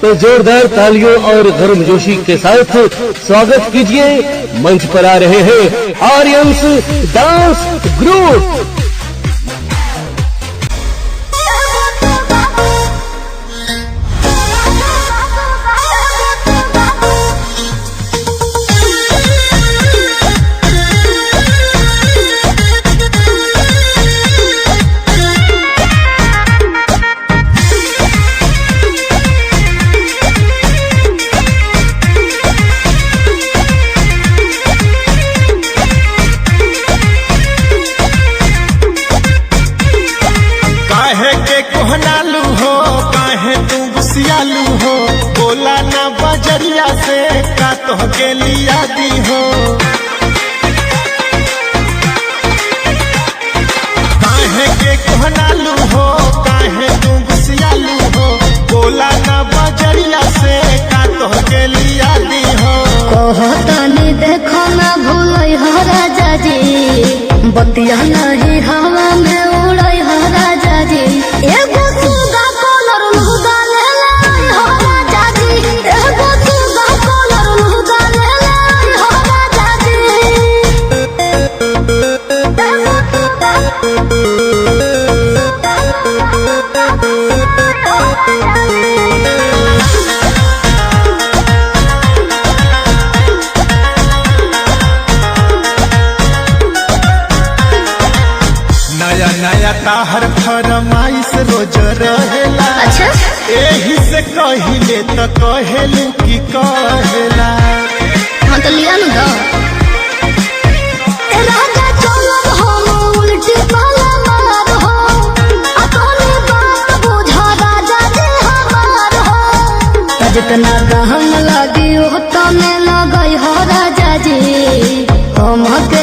तो जोरदार तालियों और गर्मजोशी के साथ स्वागत कीजिए। मंच पर आ रहे हैं आर्यंस डांस ग्रुप। कोहनालू हो काहे तू गुस्सियालू हो, बोला ना बजरिया से का तो के लिया दी हो। काहे के कोहनालू हो काहे तू गुस्सियालू हो, बोला ना बजरिया से का तो के लिया दी हो। कहतनी देखो ना भूलई हो राजा जी, बतिया नहीं हवा में उड़ई हो राजा जी। एगो सुगा कलर लुगा ले लाई हो राजा जी, एगो सुगा कलर लुगा ले लाई हो राजा जी। नया नया ताहर फरमाइश रोज रहेला। अच्छा एही से कहिले तो कहेलू की कहेला। हाँ तो लिया न दो। राजा चलो हम उल्टी पाला मार हो, अपनी बात बुझा राजा जी हमार हो। जितना गहम लगी उतने लगई हो राजा जी, हम के